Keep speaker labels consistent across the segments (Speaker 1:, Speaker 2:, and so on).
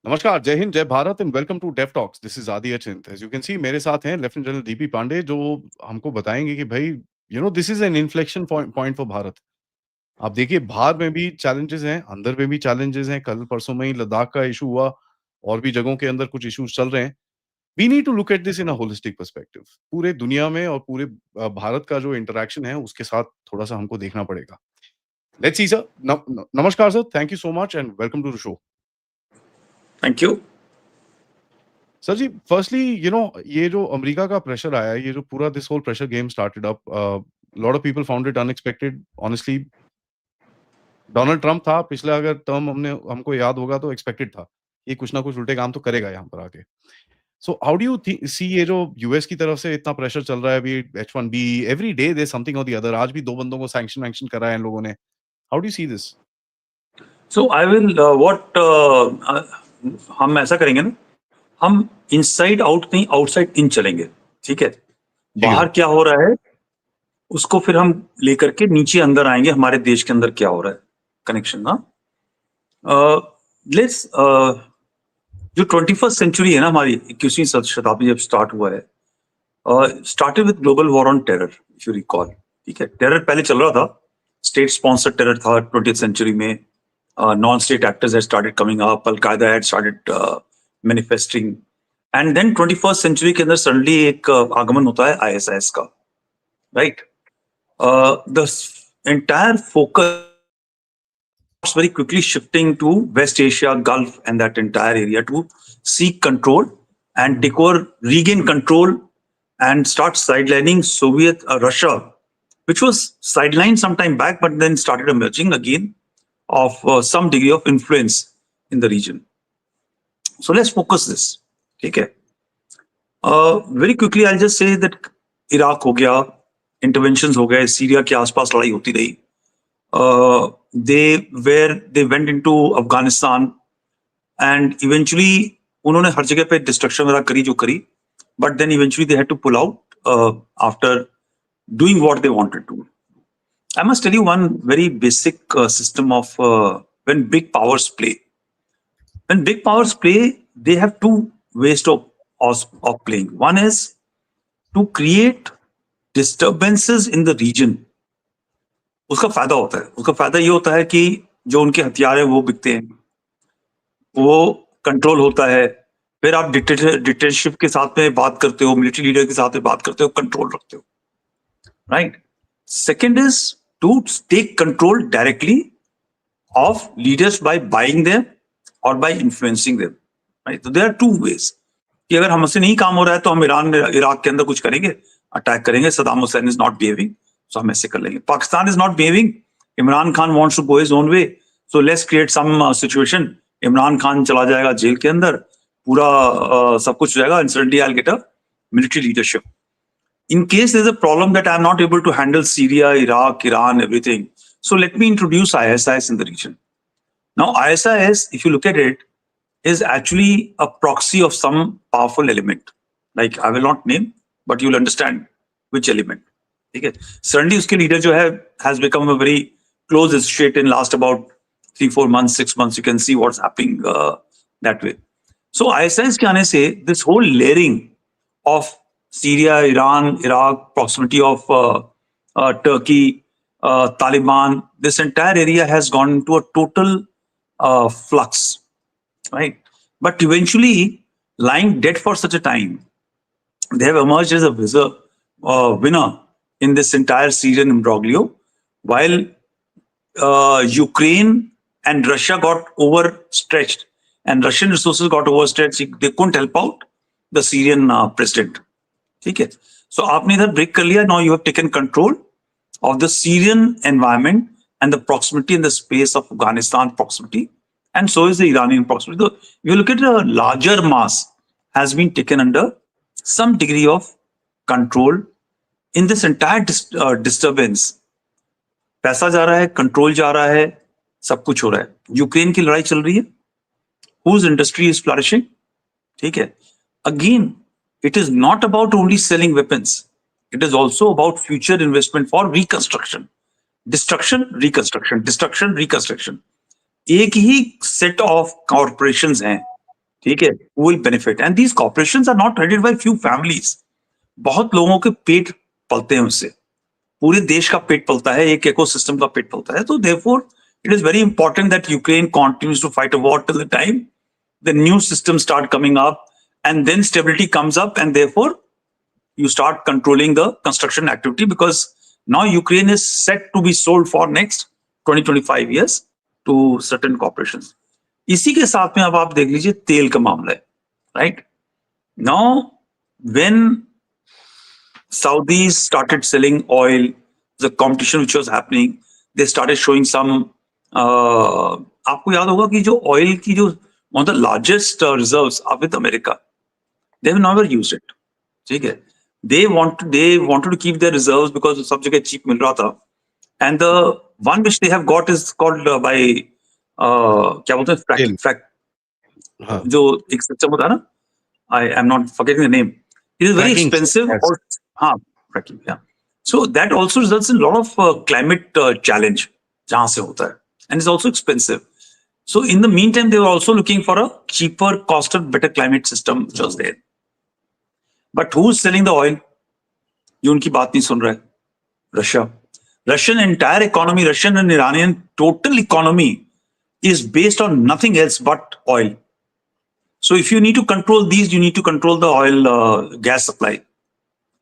Speaker 1: नमस्कार, जय हिंद, जय Bharat and welcome to Dev talks. This is Aadi Achint. As you can see मेरे साथ हैं लेफ्टिनेंट जनरल डीपी पांडे जो हमको बताएँगे कि भई this is an inflection point for Bharat. आप देखिए बाहर में भी चैलेंजेज़ हैं, अंदर में भी चैलेंजेज़ हैं। कल परसों में ही लद्दाख का इश्यू हुआ और भी जगहों के अंदर कुछ इश्यूज़ चल रहे हैं। We need to look at this in a holistic perspective. पूरे दुनिया में और पूरे भारत का जो इंटरैक्शन है उसके साथ थोड़ा-सा हमको देखना पड़ेगा। Let's see sir. नमस्कार sir, thank you so much and welcome to the show.
Speaker 2: Thank you.
Speaker 1: Sir ji, firstly ये जो अमेरिका का प्रेशर आया है, ये जो पूरा this whole pressure game started up, lot of people found it unexpected honestly. Donald Trump था पिछला, अगर टर्म हमको याद होगा तो एक्सपेक्टेड था। ये कुछ ना कुछ उल्टे काम तो करेगा यहाँ पर आके। So how do you see ये जो यूएस की तरफ से इतना प्रेशर चल रहा है अभी, H1B, every day there something और द अदर। आज भी 2 बंदों को सैंक्शन वैंक्शन करा है इन लोगों ने। How do you see this?
Speaker 2: So I will what हम ऐसा करेंगे ना, हम इनसाइड आउट नहीं आउटसाइड इन चलेंगे। ठीक है,
Speaker 1: ठीक है
Speaker 2: बाहर
Speaker 1: सर।
Speaker 2: क्या हो रहा है उसको फिर हम लेकर के नीचे अंदर आएंगे, हमारे देश के अंदर क्या हो रहा है, कनेक्शन ना। लेट्स जो 21st सेंचुरी है ना, हमारी 21वीं शताब्दी जब स्टार्ट हुआ है, started with global war on terror, if you recall. ठीक है, टेरर पहले चल रहा था, स्टेट स्पॉन्सर्ड टेरर था 20th सेंचुरी में। Non-state actors had started coming up, Al-Qaeda had started manifesting, and then 21st century के अंदर suddenly एक आगमन होता है ISIS का, right? The entire focus very quickly shifting to West Asia, Gulf, and that entire area to seek control and take over, regain control, and start sidelining Soviet Russia, which was sidelined some time back, but then started emerging again of some degree of influence in the region. So let's focus this. Okay. Very quickly, I'll just say that Iraq हो गया, interventions हो गए, Syria के आसपास लड़ाई होती रही. They went into Afghanistan and eventually उन्होंने हर जगह पे destruction वगैरह करी जो करी, but then eventually they had to pull out after doing what they wanted to. I must tell you one very basic system of when big powers play. When big powers play, they have two ways of playing. One is to create disturbances in the region. उसका फायदा होता है, उसका फायदा ये होता है कि जो उनके हथियार है वो बिकते हैं, वो कंट्रोल होता है, फिर आप डिक्टेटरशिप के साथ में बात करते हो, मिलिट्री लीडर के साथ में बात करते हो, कंट्रोल रखते हो, right? Second is to take control directly of leaders by buying them or by influencing them. Right? So there are two ways. कि अगर हमसे नहीं काम हो रहा है तो हम इराक के अंदर कुछ करेंगे, अटैक करेंगे. Saddam Hussein is not behaving, so हम ऐसे कर लेंगे. Pakistan is not behaving, Imran Khan wants to go his own way, so let's create some situation. Imran Khan चला जाएगा जेल के अंदर, पूरा सब कुछ हो जाएगा, and suddenly I will get a military leadership. In case there's a problem that I'm not able to handle Syria, Iraq, Iran, everything, so let me introduce ISIS in the region. Now, ISIS, if you look at it, is actually a proxy of some powerful element. Like, I will not name, but you'll understand which element. Okay. Suddenly, uske leader jo hai, has become a very close associate in last about 3-4 months, 6 months. You can see what's happening that way. So, ISIS ke aane se, this whole layering of Syria, Iran, Iraq, proximity of Turkey, Taliban, this entire area has gone into a total flux, right? But eventually, lying dead for such a time, they have emerged as a winner in this entire Syrian imbroglio, while Ukraine and Russia got overstretched, and Russian resources got overstretched. They couldn't help out the Syrian president. ठीक है, सो आपने इधर break कर लिया. Now you have taken control of the Syrian environment and the proximity in the space of Afghanistan proximity, and so is the Iranian proximity. You look at a larger mass has been taken under some degree of control in this entire disturbance. पैसा जा रहा है, control जा रहा है, सब कुछ हो रहा है. यूक्रेन की लड़ाई चल रही है, हुज इंडस्ट्री इज फ्लरिशिंग. ठीक है, again it is not about only selling weapons. It is also about future investment for reconstruction. Destruction, reconstruction, destruction, reconstruction. एक ही set of corporations हैं ठीक है, who will benefit. And these corporations are not headed by few families. बहुत लोगों के पेट पलते हैं उससे, पूरे देश का पेट पलता है, एक इकोसिस्टम का पेट पलता है. तो therefore it is very important that Ukraine continues to fight a war till the time the new systems start coming up, and then stability comes up, and therefore you start controlling the construction activity, because now Ukraine is set to be sold for next 20-25 years to certain corporations. इसी के साथ में अब आप देख लीजिए तेल का मामला है, right? Now when Saudis started selling oil, the competition which was happening, they started showing some आपको याद होगा कि जो oil की जो one of the largest reserves are with America. They have never used it. ठीक है, they wanted to keep their reserves because सब जगह cheap मिल रहा था, and the one which they have got is called by क्या बोलते हैं frack, जो एक सिस्टम होता है ना, I am not forgetting the name. It is very expensive. Yes. Fracking, yeah. So that also results in a lot of climate challenge जहाँ से होता है, and it's also expensive. So in the meantime, they were also looking for a cheaper, cost, better climate system which was there. But who's selling the oil? जो उनकी बात नहीं सुन रहा है, Russia. Russian entire economy, Russian and Iranian total economy is based on nothing else but oil. So if you need to control these, you need to control the oil gas supply.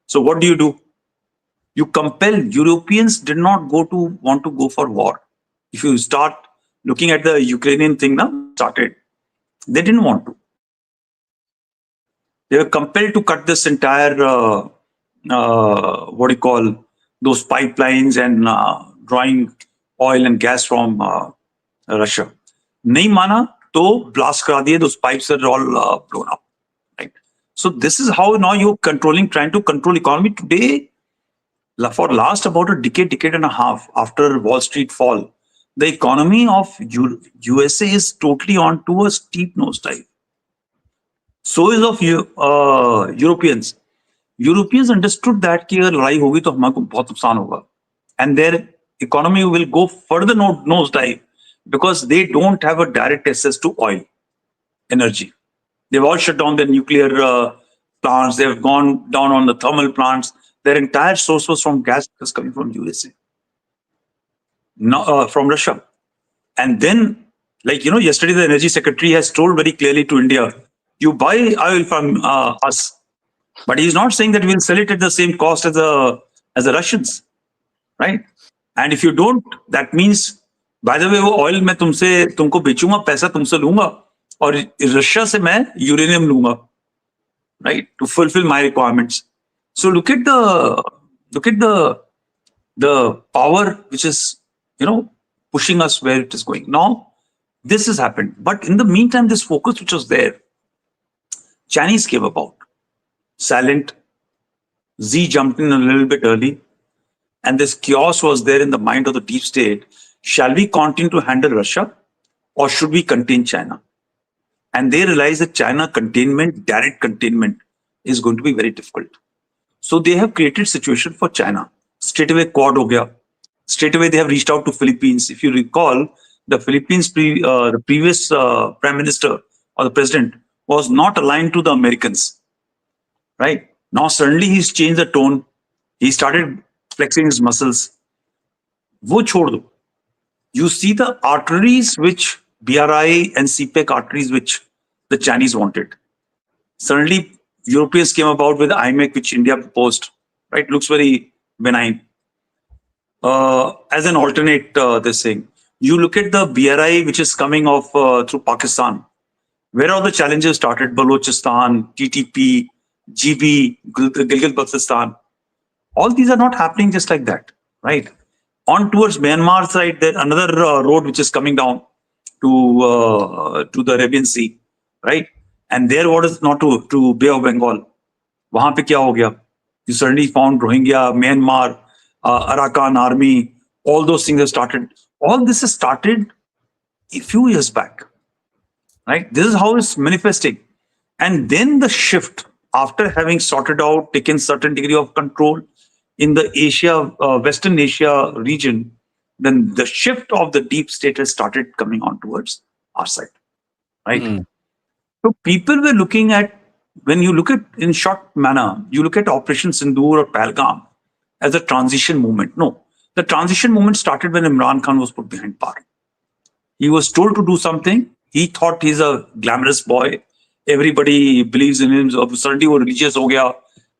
Speaker 2: So what do? You compel. Europeans did not want to go for war. If you start looking at the Ukrainian thing now, they didn't want to. They were compelled to cut this entire, those pipelines and drawing oil and gas from Russia. Nahi mana, to blast kara diye, those pipes are all blown up. Right? So this is how now you're trying to control economy today. For last about a decade and a half after Wall Street fall, the economy of USA is totally onto a steep nosedive. So is of Europeans. Europeans understood that कि अगर लड़ाई होगी तो हमारे को बहुत नुकसान होगा, and their economy will go further nosedive because they don't have a direct access to oil, energy. They've all shut down their nuclear plants. They've gone down on the thermal plants. Their entire source was from gas was coming from USA, from Russia. And then, yesterday the energy secretary has told very clearly to India, you buy oil from us. But he's not saying that we'll sell it at the same cost as the Russians, right? And if you don't, that means, by the way, वो oil मैं तुमको बेचूंगा, पैसा तुमसे लूंगा, और Russia से मैं uranium लूंगा, right? To fulfill my requirements. So look at the power which is, pushing us where it is going. Now, this has happened. But in the meantime, this focus which was there, Chinese came about. Silent. Xi jumped in a little bit early. And this chaos was there in the mind of the deep state. Shall we continue to handle Russia, or should we contain China? And they realized that China containment, direct containment, is going to be very difficult. So they have created situation for China. Straight away Quad ho gaya. Straight away they have reached out to Philippines. If you recall, the Philippines, the previous prime minister or the president was not aligned to the Americans. Right? Now suddenly he's changed the tone. He started flexing his muscles. Wo chhod do. You see the arteries which BRI and CPEC arteries which the Chinese wanted. Suddenly Europeans came about with IMEC, which India proposed. Right? Looks very benign. As an alternate, this thing. You look at the BRI which is coming off through Pakistan. Where all the challenges started? Balochistan, TTP, GB, Gilgit-Baltistan. All these are not happening just like that, right? On towards Myanmar side, there another road which is coming down to the Arabian Sea, right? And there, what is not to Bay of Bengal? Wahan pe kya ho gaya? You suddenly found Rohingya, Myanmar, Arakan army. All those things have started. All this has started a few years back, right? This is how it's manifesting, and then the shift. After having sorted out, taken certain degree of control in the Western Asia region, then the shift of the deep state has started coming on towards our side, right? So people were looking at, when you look at in short manner, you look at Operation Sindoor or Pahalgam as a transition movement. No, the transition movement started when Imran Khan was put behind power. He was told to do something. He thought he's a glamorous boy. Everybody believes in him. So suddenly वो religious हो गया.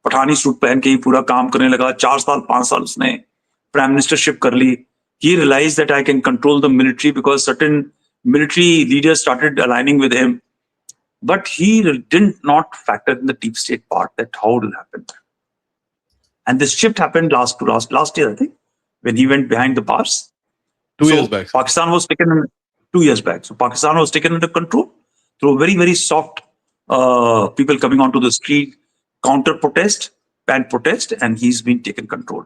Speaker 2: Pathani suit पहन के ही पूरा काम करने लगा. 4 साल 5 साल उसने prime ministership कर ली. He realized that I can control the military because certain military leaders started aligning with him. But he did not factor in the deep state part, that how it will happen. And this shift happened last year, I think, when he went behind the bars.
Speaker 1: 2 years back.
Speaker 2: Pakistan was taken in 2 years back. So Pakistan was taken under control through very, very soft people coming onto the street, counter protest, band protest, and he's been taken control.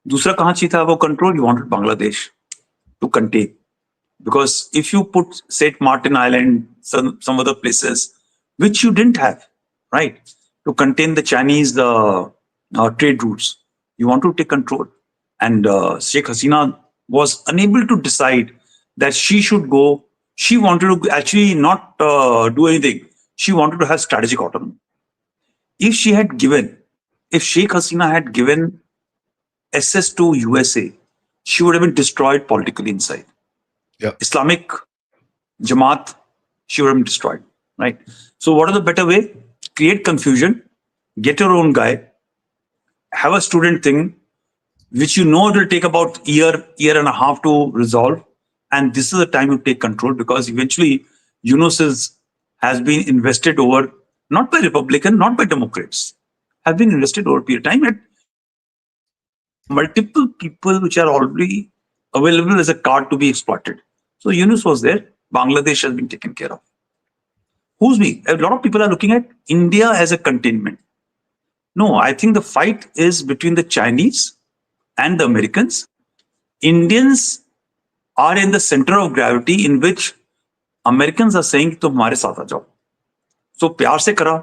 Speaker 2: दूसरा कहाँ चाहिए था वो control? He wanted Bangladesh to contain. Because if you put St. Martin Island, some other places, which you didn't have, right, to contain the Chinese trade routes, you want to take control. And Sheikh Hasina was unable to decide that she should go. She wanted to actually not do anything. She wanted to have strategic autonomy. If Sheikh Hasina had given access to USA, she would have been destroyed politically inside.
Speaker 1: Yeah.
Speaker 2: Islamic Jamaat, she would have been destroyed, right? So what is the better way? Create confusion, get your own guy, have a student thing, which you know it will take about year and a half to resolve. And this is the time you take control, because eventually Yunus has been invested over, not by Republican, not by Democrats, have been invested over a period of time at multiple people which are already available as a card to be exploited. So Yunus was there. Bangladesh has been taken care of. Who's me? A lot of people are looking at India as a containment. No, I think the fight is between the Chinese and the Americans. Indians are in the center of gravity, in which Americans are saying तुम हमारे साथ आ जाओ. So प्यार से करा,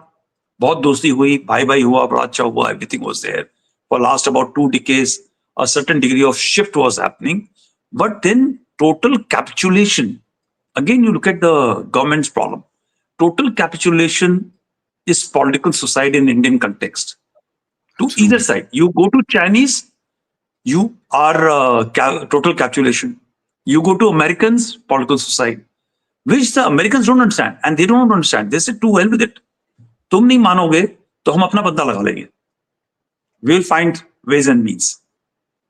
Speaker 2: बहुत दोस्ती हुई, भाई भाई हुआ, बड़ा अच्छा हुआ, everything was there. For last about 2 decades, a certain degree of shift was happening. But then total capitulation, again you look at the government's problem. Total capitulation is political suicide in Indian context. To either side. You go to Chinese, you are total capitulation. You go to Americans, political suicide. Which the Americans don't understand. And they don't understand. They say, too well with it. तुम नहीं मानोगे, तो हम अपना बदला लगा लेंगे. We'll find ways and means,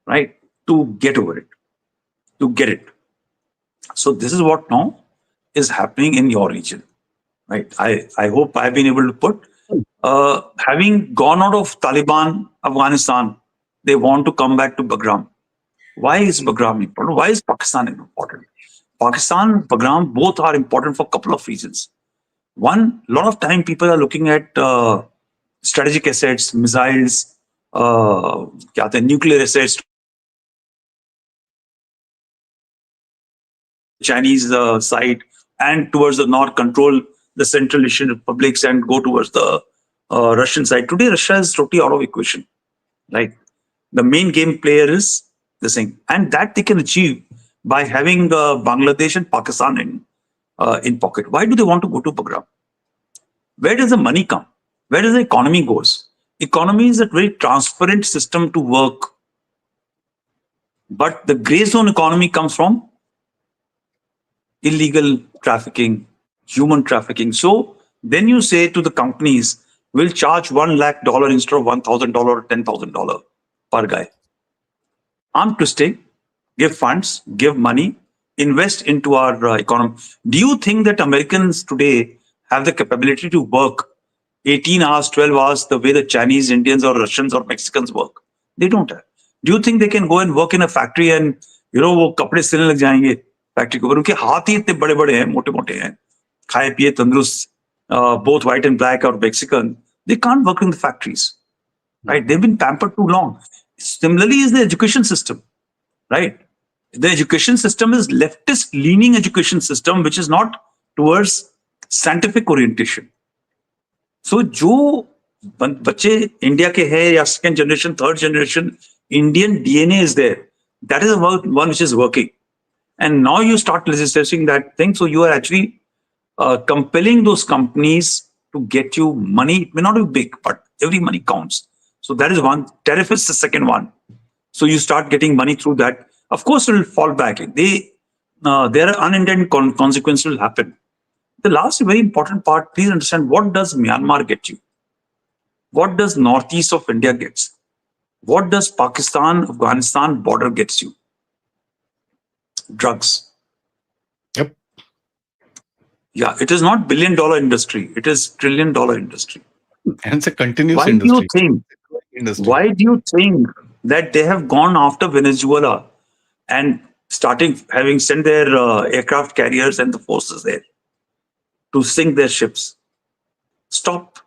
Speaker 2: right, to get over it, to get it. So this is what now is happening in your region, right? I hope I've been able to put, having gone out of Taliban, Afghanistan, they want to come back to Bagram. Why is Bagram important? Why is Pakistan important? Pakistan, Bagram, both are important for a couple of reasons. One, a lot of time people are looking at strategic assets, missiles, nuclear assets, Chinese side, and towards the north control the Central Asian republics and go towards the Russian side. Today, Russia is totally out of equation, right? The main game player is the same, and that they can achieve by having Bangladesh and Pakistan in pocket. Why do they want to go to Bagram? Where does the money come? Where does the economy goes? Economy is a very transparent system to work. But the gray zone economy comes from illegal trafficking, human trafficking. So then you say to the companies, we'll charge $1 lakh instead of $1,000 or $10,000 per guy. Arm twisting, give funds, give money, invest into our economy. Do you think that Americans today have the capability to work 18 hours, 12 hours, the way the Chinese, Indians or Russians or Mexicans work? They don't have. Do you think they can go and work in a factory and, वो कपड़े सिलने लग जाएंगे factory के ऊपर? उनके हाथ ही इतने बड़े बड़े हैं, मोटे मोटे हैं, खाए पिए तंदुरुस्त, both white and black or Mexican. They can't work in the factories, right? They've been pampered too long. Similarly is the education system, right? The education system is leftist leaning education system, which is not towards scientific orientation. So जो बच्चे India के हैं या second generation, third generation, Indian DNA is there. That is the one which is working. And now you start legislating that thing. So you are actually compelling those companies to get you money. It may not be big, but every money counts. So that is one. Tariff is the second one. So you start getting money through that. Of course, it will fall back. There are unintended consequences will happen. The last very important part, please understand, what does Myanmar get you? What does northeast of India gets? What does Pakistan, Afghanistan border gets you? Drugs.
Speaker 1: Yep.
Speaker 2: Yeah, it is not $1 billion industry. It is $1 trillion industry.
Speaker 1: And it's a continuous
Speaker 2: Why
Speaker 1: industry.
Speaker 2: do you think? Why do you think that they have gone after Venezuela and having sent their aircraft carriers and the forces there to sink their ships? Stop,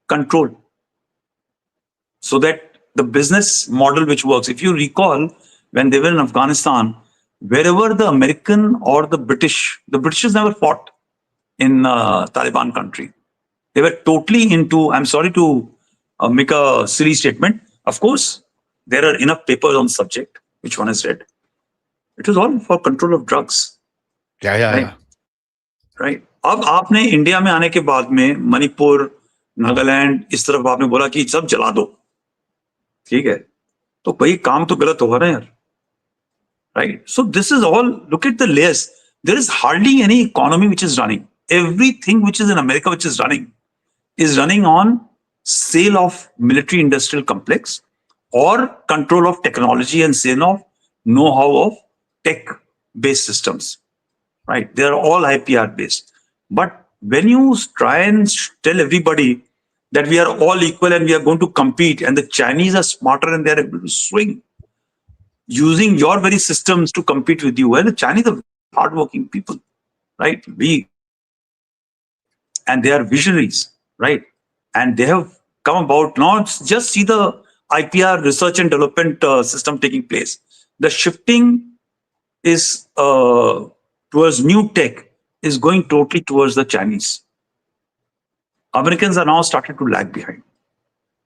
Speaker 2: control, so that the business model which works. If you recall, when they were in Afghanistan, wherever the American or the Britishers never fought in Taliban country. They were totally into, I'm sorry to make a silly statement. Of course, there are enough papers on the subject, which one is read. It was all for control of drugs.
Speaker 1: Yeah.
Speaker 2: Right. अब आपने India में आने के बाद में मणिपुर, नागालैंड, इस तरफ आपने बोला कि सब जला दो. ठीक है. तो भाई काम तो गलत होगा ना यार. Right. So this is all, look at the layers. There is hardly any economy which is running. Everything which is in America which is running on sale of military industrial complex or control of technology and sale of know-how of tech-based systems. Right? They are all IPR based. But when you try and tell everybody that we are all equal and we are going to compete, and the Chinese are smarter and they are able to swing using your very systems to compete with you, and the Chinese are hardworking people, right? And they are visionaries, right? And they have come about, not just see the IPR research and development system taking place. The shifting is towards new tech is going totally towards the Chinese. Americans are now starting to lag behind,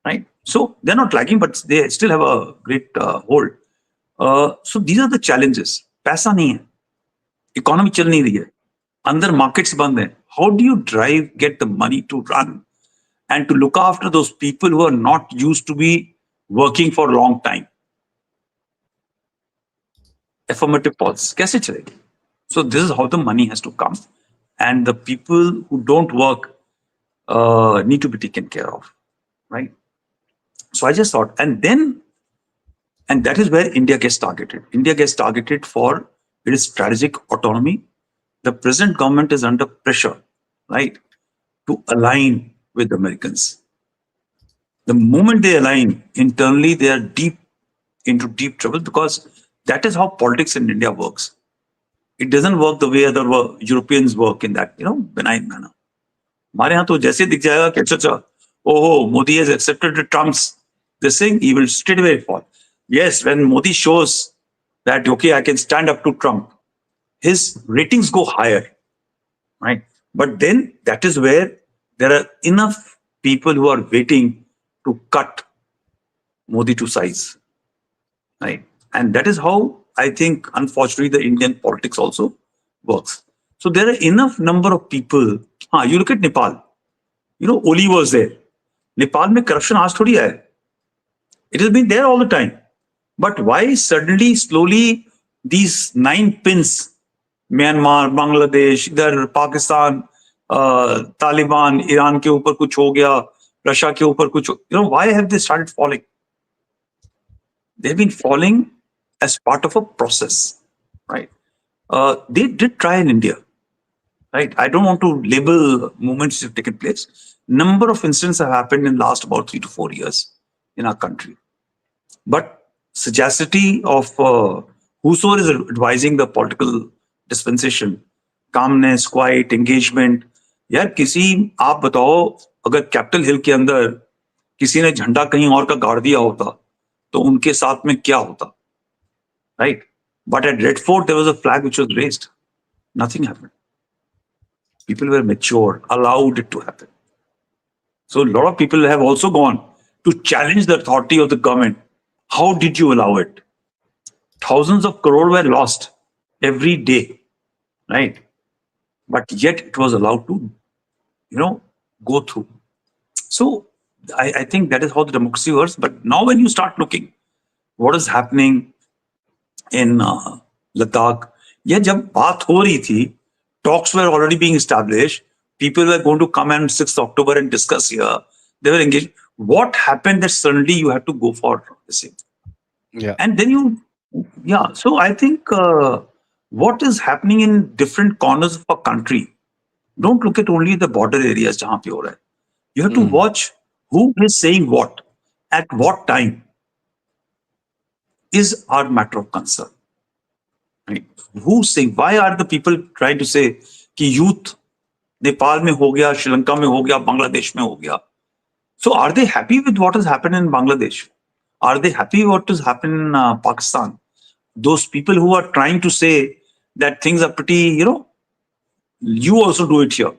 Speaker 2: right? So they're not lagging, but they still have a great hold. So these are the challenges. पैसा नहीं है, economy चल नहीं रही है, अंदर markets बंद है. How do you get the money to run and to look after those people who are not used to be working for a long time? Affirmative policy, कैसे चलेगी? So this is how the money has to come, and the people who don't work need to be taken care of, right? So I just thought, and that is where India gets targeted. India gets targeted for its strategic autonomy. The present government is under pressure, right, to align with the Americans. The moment they align internally, they are into deep trouble, because that is how politics in India works. It doesn't work the way other Europeans work in that, benign manner. हमारे यहाँ तो जैसे दिख जाएगा कि अच्छा, oh, Modi has accepted the Trump's this thing, he will straight away fall. Yes, when Modi shows that, okay, I can stand up to Trump, his ratings go higher, right? But then that is where there are enough people who are waiting to cut Modi to size, right? And that is how I think, unfortunately, the Indian politics also works. So there are enough number of people. You look at Nepal. Oli was there. Nepal mein corruption aaj thodi hai. It has been there all the time. But why suddenly, slowly, these 9 pins, Myanmar, Bangladesh, idhar Pakistan, Taliban, Iran ke upar kuch ho gaya, Russia ke upar kuch why have they started falling? They've been falling as part of a process, right? They did try in India, right? I don't want to label movements that have taken place. Number of incidents have happened in the last about 3 to 4 years in our country. But sagacity of whosoever is advising the political dispensation, calmness, quiet, engagement. यार किसी आप बताओ, अगर Capitol Hill के अंदर किसी ने झंडा कहीं और का गाड़ दिया होता तो उनके साथ में क्या होता, right? But at Red Fort there was a flag which was raised. Nothing happened. People were mature, allowed it to happen. So a lot of people have also gone to challenge the authority of the government. How did you allow it? Thousands of crore were lost every day, right? but yet it was allowed to, go through. So I think that is how the democracy works. But now when you start looking what is happening in Ladakh, yeah, जब बात हो रही थी, talks were already being established. People were going to come on 6th October and discuss here. They were engaged. What happened that suddenly you had to go for the same?
Speaker 1: Yeah.
Speaker 2: And then so I think what is happening in different corners of a country, don't look at only the border areas jahan pe ho raha hai. You have to watch who is saying what at what time is our matter of concern. Right? Who's saying? Why are the people trying to say कि youth Nepal में हो गया, Sri Lanka में हो गया, Bangladesh में हो गया? So are they happy with what has happened in Bangladesh? Are they happy what has happened in Pakistan? Those people who are trying to say that things are pretty, you also do it here.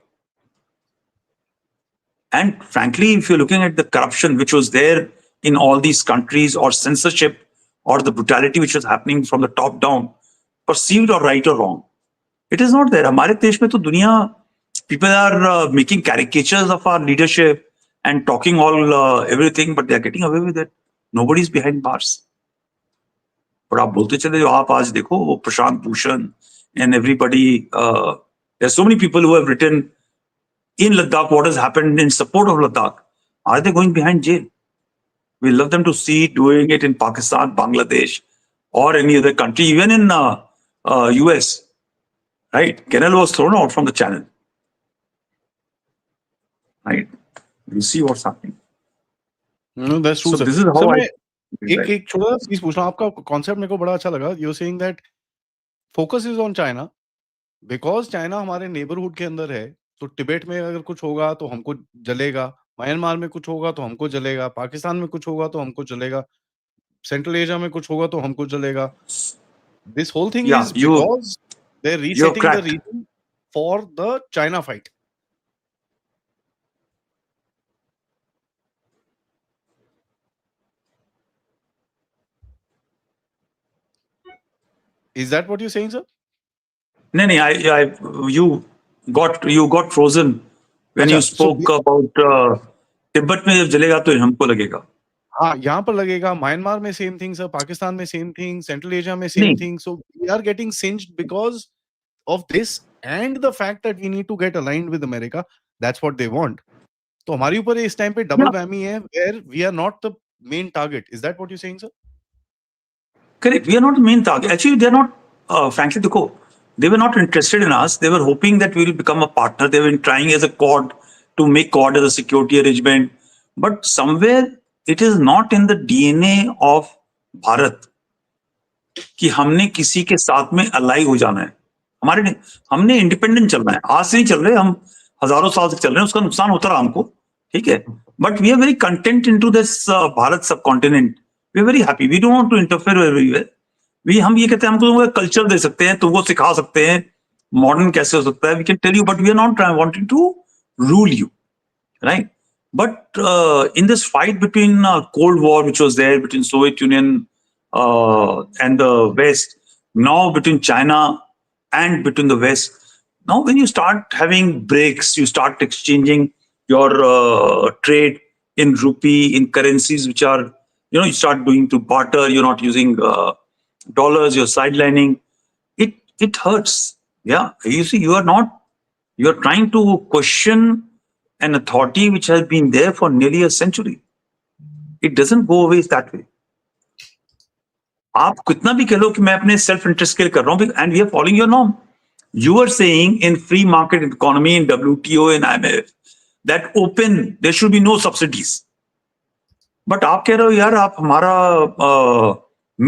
Speaker 2: And frankly, if you're looking at the corruption which was there in all these countries, or censorship, or the brutality which was happening from the top down, perceived or right or wrong, it is not there. हमारे देश में तो दुनिया, people are making caricatures of our leadership and talking all everything, but they are getting away with it. Nobody is behind bars. But आप बोलते चले जो आप आज देखो वो Prashant Bhushan and everybody, there are so many people who have written in Ladakh what has happened in support of Ladakh. Are they going behind jail? We love them to see doing it in Pakistan, Bangladesh, or any other country, even in US. Right? Kennel was thrown out from the channel. Right? You see what's happening.
Speaker 1: No, that's true,
Speaker 2: So
Speaker 1: sir.
Speaker 2: this is how
Speaker 1: Sir,
Speaker 2: I.
Speaker 1: एक छोटा सा चीज पूछना, आपका concept मेरे को बड़ा अच्छा लगा. You're saying that focus is on China because China हमारे नेबरहुड के अंदर है. तो टिबेट में अगर कुछ होगा तो हमको जलेगा, म्यांमार में कुछ होगा तो हमको जलेगा, पाकिस्तान में कुछ होगा तो हमको जलेगा, सेंट्रल एशिया में कुछ होगा तो हमको जलेगा. This whole thing
Speaker 2: Yeah,
Speaker 1: is because they're
Speaker 2: you're
Speaker 1: resetting the
Speaker 2: correct.
Speaker 1: region for the China fight. Is that what you're saying, sir?
Speaker 2: No, you got frozen when you
Speaker 1: अच्छा, so
Speaker 2: spoke about तिब्बत में जब जलेगा तो हमको लगेगा.
Speaker 1: हाँ, यहाँ पर लगेगा, म्यांमार में सेम थिंग सर, पाकिस्तान में सेम थिंग, सेंट्रल एशिया में सेम
Speaker 2: नहीं.
Speaker 1: Thing. So we are getting cinched because of this and the fact that we need to get aligned with America. That's what they want. तो हमारे ऊपर इस time पे double
Speaker 2: Yeah,
Speaker 1: वैमी है, where we are not the main target. Is that what you saying, sir?
Speaker 2: correct. We are not the main target. Actually, they are not. Frankly, they were not interested in us. They were hoping that we will become a partner. They were trying as a Quad to make Quad as a security arrangement. But somewhere it is not in the DNA of Bharat कि हमने किसी के साथ में अलाई हो जाना है. हमने इंडिपेंडेंट चलना है. आज से नहीं चल रहे, हम हजारों साल से चल रहे हैं. उसका नुकसान होता रहा हमको, ठीक है. But we are very content into this Bharat subcontinent. We are very happy. We don't want to interfere everywhere. हम ये कहते हैं हमको कल्चर दे सकते हैं, तुमको सिखा सकते हैं मॉडर्न कैसे हो सकता है. We can tell you, but we are not wanting to rule you, right? But in this fight between Cold War, which was there between Soviet Union and the West, now between China and between the West, now when you start having breaks, you start exchanging your trade in rupee, in currencies which are, you start doing to barter. You're not using dollars. You're sidelining. It hurts. Yeah, you see, you're trying to question an authority which has been there for nearly a century. It doesn't go away that way. आप कितना भी कह लो कि मैं अपने self interest के लिए कर रहा हूं, and we are following your norm. You are saying in free market economy, in WTO, in IMF, that open, there should be no subsidies. But आप कह रहे हो यार आप हमारा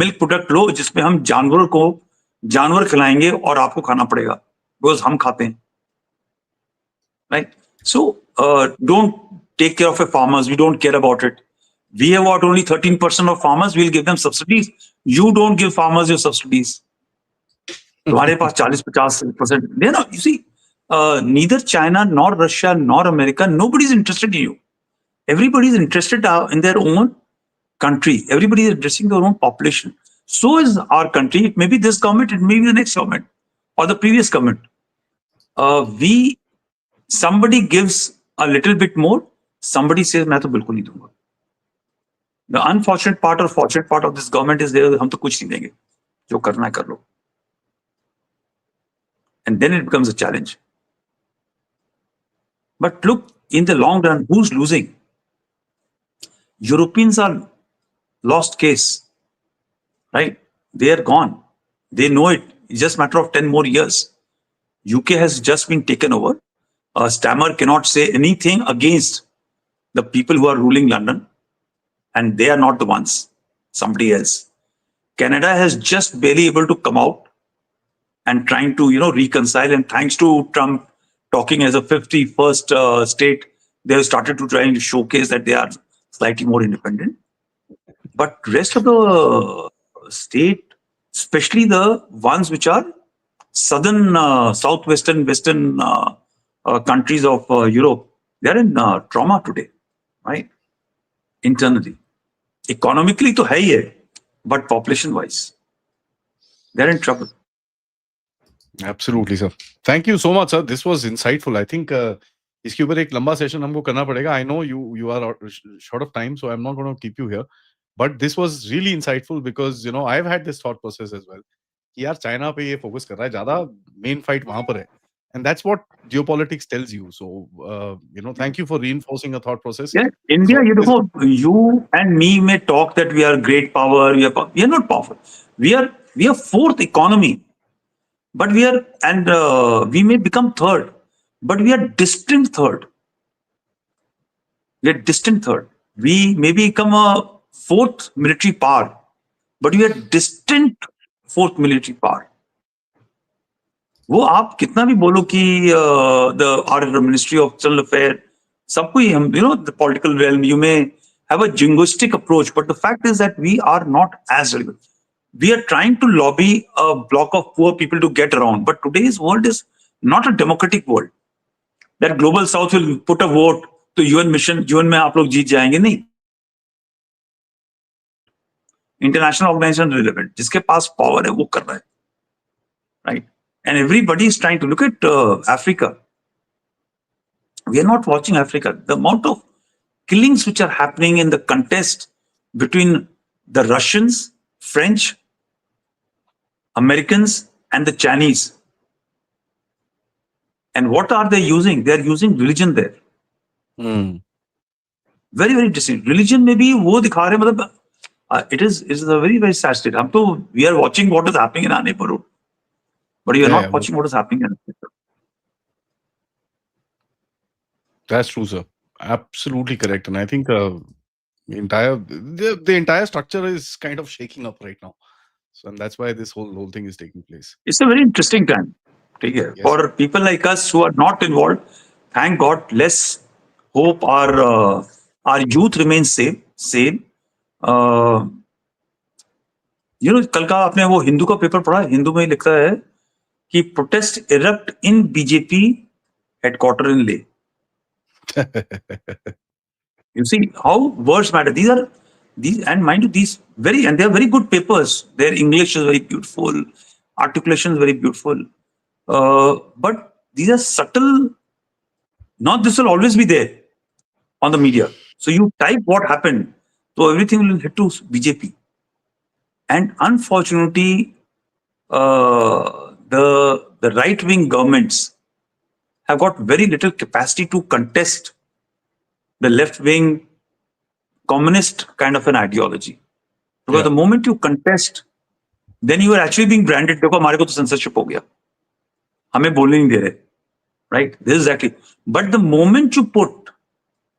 Speaker 2: मिल्क प्रोडक्ट लो जिसमें हम जानवर खिलाएंगे और आपको खाना पड़ेगा बिकॉज हम खाते हैं. Right? So don't take care of your farmers. We don't care about it. We have got only 13% of farmers. We'll give them subsidies. You don't give farmers your subsidies. तुम्हारे पास 40-50%. You see, neither China nor Russia nor America, nobody is interested in you. Everybody is interested in their own country. Everybody is addressing their own population. So is our country. It may be this government, it may be the next government or the previous government. somebody gives a little bit more, somebody says मैं तो बिल्कुल नहीं दूंगा. The unfortunate part or fortunate part of this government is there, हम तो कुछ नहीं देंगे, जो करना है कर लो. And then it becomes a challenge. But look, in the long run, who's losing? Europeans are lost case, right? They are gone. They know it. It's just a matter of 10 more years. UK has just been taken over. Stammer cannot say anything against the people who are ruling London, and they are not the ones, somebody else. Canada has just barely able to come out and trying to, reconcile. And thanks to Trump talking as a 51st state, they have started to try and showcase that they are slightly more independent. But rest of the state, especially the ones which are southern, southwestern, western countries of Europe, they are in trauma today, right? Internally. Economically to hai hai, but population-wise, they're in trouble.
Speaker 1: Absolutely, sir. Thank you so much, sir. This was insightful. I think इसके ऊपर एक लंबा session हमको करना पड़ेगा. I know you are short of time, so I'm not going to keep you here. But this was really insightful because I've had this thought process as well. कि यार China पे ये फोकस कर रहा है ज्यादा, मेन फाइट वहां पर है. And that's what geopolitics tells you. So, thank you for reinforcing a thought process.
Speaker 2: Yeah, India, you and me may talk that we are great power. We are not powerful. We are fourth economy, but we are, and we may become third, but we are distant third. We are distant third. We may become a fourth military power, but we are distant fourth military power. वो आप कितना भी बोलो कि our Ministry of External Affairs, सबको ही हम, the political realm, you may have a jingoistic approach, but the fact is that we are not as relevant. We are trying to lobby a block of poor people to get around, but today's world is not a democratic world. That global south will put a vote to UN mission, UN में आप लोग जीत जाएंगे, नहीं. International organization relevant, जिसके पास power है वो कर रहा है, right? And everybody is trying to look at Africa. We are not watching Africa. The amount of killings which are happening in the contest between the Russians, French, Americans, and the Chinese. And what are they using? They are using religion there. Very, very distinct. Religion may be wo dikha rahe, matlab, it is a very, very sad state. We are watching what is happening in our neighborhood. But you are not watching what is happening in Africa.
Speaker 1: That's true, sir. Absolutely correct. And I think the entire structure is kind of shaking up right now. So, and that's why this whole thing is taking place.
Speaker 2: It's a very interesting time. Yes, for people like us who are not involved, thank God, let's hope our youth remains sane. कल का आपने वो हिंदू का paper पढ़ा? हिंदू में लिखता है कि protest erupt in BJP headquarter in Leh. You see how words matter. These, and mind you, and they are very good papers. Their English is very beautiful, articulation is very beautiful. But these are subtle. Not this will always be there on the media. So you type what happened, so everything will hit to BJP. And unfortunately, the right-wing governments have got very little capacity to contest the left-wing communist kind of an ideology. Because the moment you contest, then you are actually being branded. देखो हमारे को तो censorship हो गया, हमें बोलने नहीं दे रहे, right? This is exactly. But the moment you put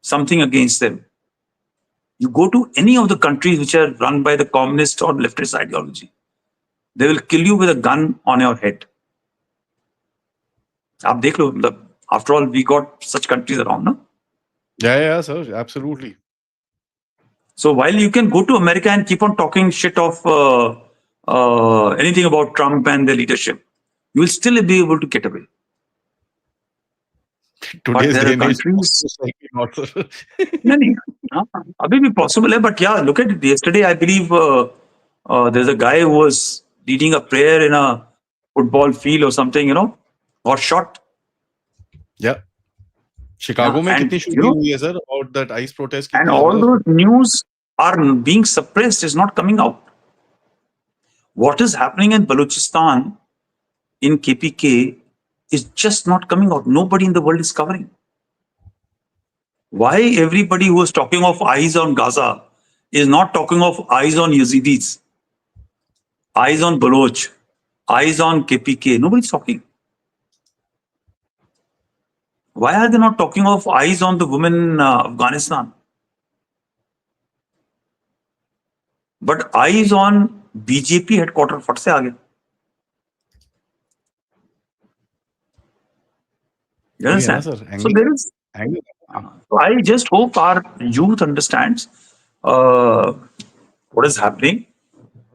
Speaker 2: something against them, you go to any of the countries which are run by the communist or leftist ideology, they will kill you with a gun on your head. आप देख लो, after all, we got such countries around, no?
Speaker 1: Yeah, sir, absolutely.
Speaker 2: So while you can go to America and keep on talking shit of anything about Trump and the leadership, you will still be able to get away.
Speaker 1: Today's
Speaker 2: but there are countries. No, abhi bhi possible hai, but yeah, look at it. Yesterday, I believe there's a guy who was leading a prayer in a football field or something, got shot.
Speaker 1: Yeah. Chicago में
Speaker 2: and
Speaker 1: कितनी shooting हुई है sir about that ICE protest?
Speaker 2: and
Speaker 1: कितनी
Speaker 2: all
Speaker 1: ज्यादा?
Speaker 2: those news are being suppressed, is not coming out. What is happening in Balochistan, in KPK, is just not coming out. Nobody in the world is covering. Why everybody who is talking of eyes on Gaza is not talking of eyes on Yazidis, eyes on Baloch, eyes on KPK? Nobody's talking. Why are they not talking of eyes on the women in Afghanistan? But eyes on BJP headquarters, फट से आ गया. You understand?
Speaker 1: Yeah, sir.
Speaker 2: So there is. So I just hope our youth understands what is happening.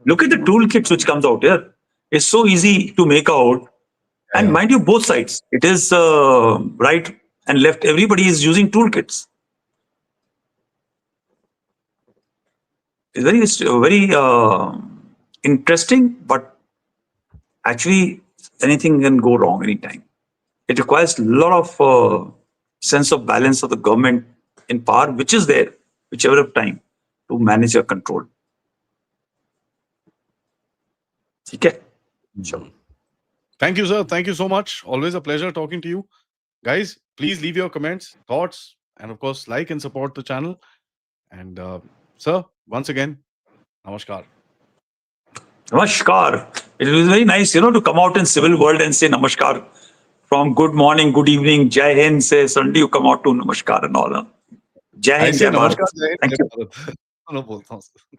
Speaker 2: Look at the toolkits which comes out here. It's so easy to make out. And mind you, both sides. It is right and left. Everybody is using toolkits. It's very interesting, but actually anything can go wrong anytime. It requires a lot of sense of balance of the government in power, which is there, whichever time, to manage or control. Okay. Sure.
Speaker 1: Thank you, sir. Thank you so much. Always a pleasure talking to you. Guys, please leave your comments, thoughts, and of course, like and support the channel. And sir, once again, namaskar.
Speaker 2: Namaskar. It was very nice, to come out in civil world and say namaskar. From good morning, good evening, Jai Hind, say suddenly you come out to namaskar and all. Jai Hind, Jai Bharat. Thank you.
Speaker 1: No, bolta hu.